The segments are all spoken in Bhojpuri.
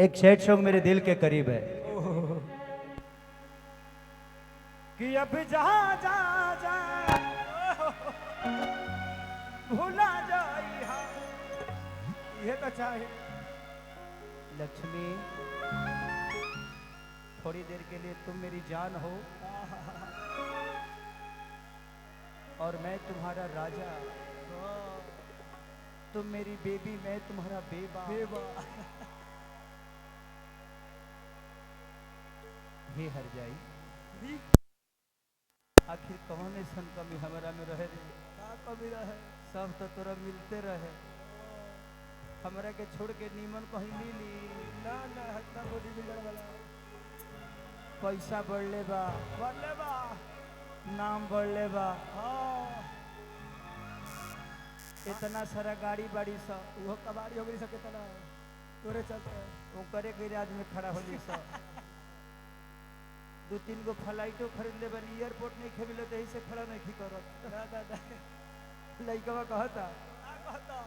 एक सैड सॉन्ग मेरे दिल के करीब है कि अब जा जा जा भूला जाई हा ये तो चाहे। लक्ष्मी थोड़ी देर के लिए तुम मेरी जान हो और मैं तुम्हारा राजा, तुम मेरी बेबी मैं तुम्हारा बेबा। हे हर जाई आखिर कौन ऐसन कमी हमारा में रहे रे? कमी रहे सब तो तोरा मिलते रहे, हमरा के छोड़ के नीमन कहीं मिली ना ना हटना बॉडी बिल्डर वाला पैसा बढ़ले बा, बोले बा नाम बढ़ले बा, हाँ इतना सारा गाड़ी बाड़ी सा वो कबाड़ी हो गई सके तना तोरे चलते ओकरे गैराज में खड़ा होली सा। दो तीन गो फ्लाइटो खरीद ले बनी, एयरपोर्ट नहीं खेमिले तो से खड़ा नहीं करत। ना ना ना लइकवा कहता कहता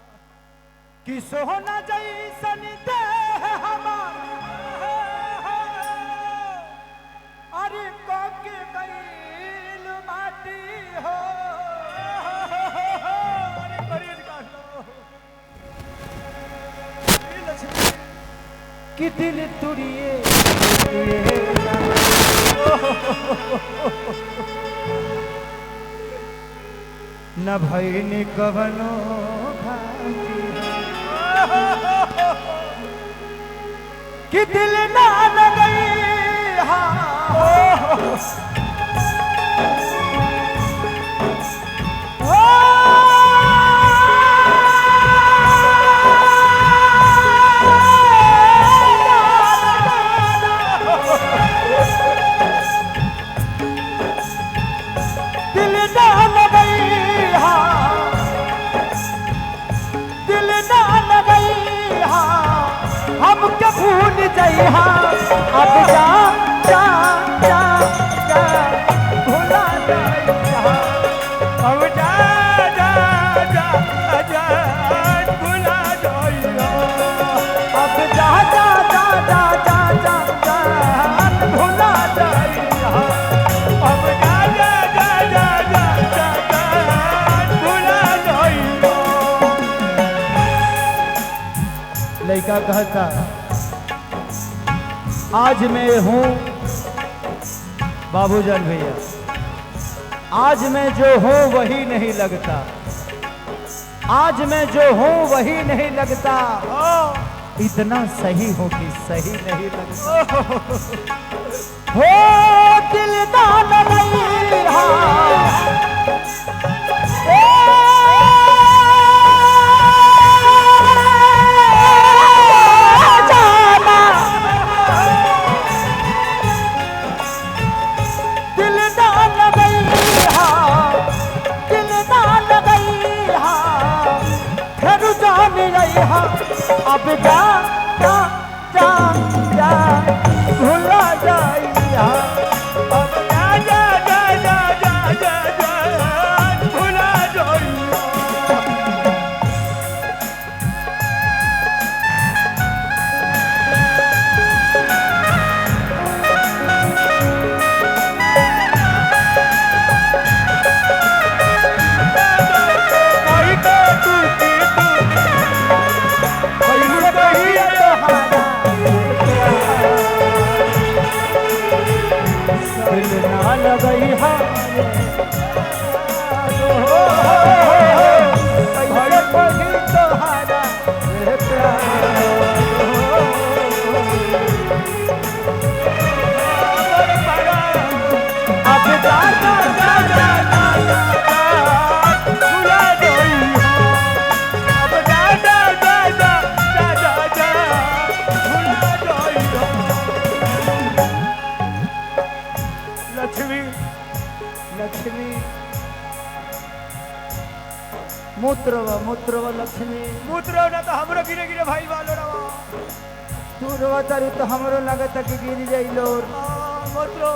कि सोना जैसन दे हमार अरे कोके गईल माटी हो अरे करीर काट लो ये लक्ष्मी कि दिल तुड़िए न भईनी कवनो घाटी कि दिल ना लगई हा दिल ना लगई हा दिल ना लगई हा हम के भूल जाई हा अब जा जा जा जा भूला जाई हा अब जा जा जा जा भूला जाई हा अब जा जा जा जा जा जा जा भूला जाई हा अब जा जा जा जा जा जा जा भूला जाई हा। लड़का कहता आज मैं हूँ बाबूजान भैया, आज मैं जो हूँ वही नहीं लगता, आज मैं जो हूँ वही नहीं लगता, इतना सही हो कि सही नहीं लगता। हो दिल दान नहीं दिल दान गई हा दिल दान गई हा फिर जान गई हा अब जा जा जा जा भूला जाई हा अब जा जा जा जा जा जा जा भूला जाई कोई तो टूटी कोई कही तोहारा दिल ना लगई हा कोई कही तोहारा अब जा जा जा जा जा जा भूला जाई अब जा जा जा जा जा जा जा भूला जाई लक्ष्मी लक्ष्मी मूत्रवा लक्ष्मी मूत्र ना तो हमरो गिरे गिरे भाई वालो रवा तू रोवा तारू तो हमरो लगता कि गिर जाई लोर, मूत्र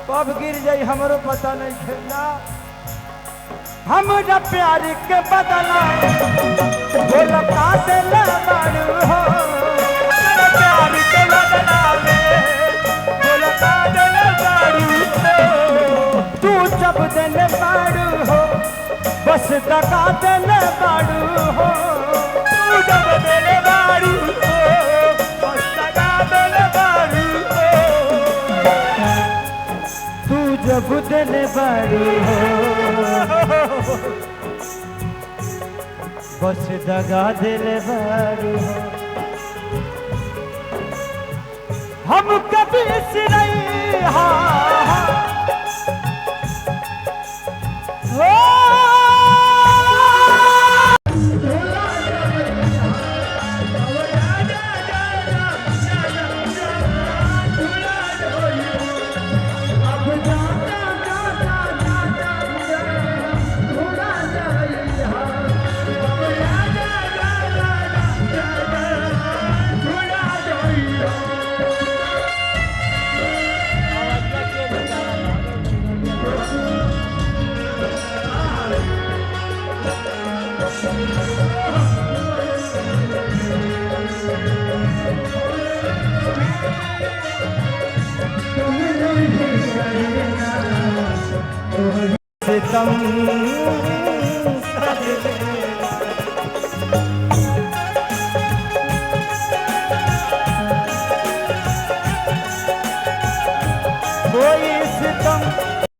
कब गिर जाई हमरो पता नहीं खेला। हमरा प्यार के बदला बोला काटे लगाड़ू हो दगा देले बाड़ू हो तू जब देले बाड़ू हो बस दगा देले बाड़ू हो तू जब देले बाड़ू हो बस दगा देले बाड़ू हो हम कभी सिरैया सितम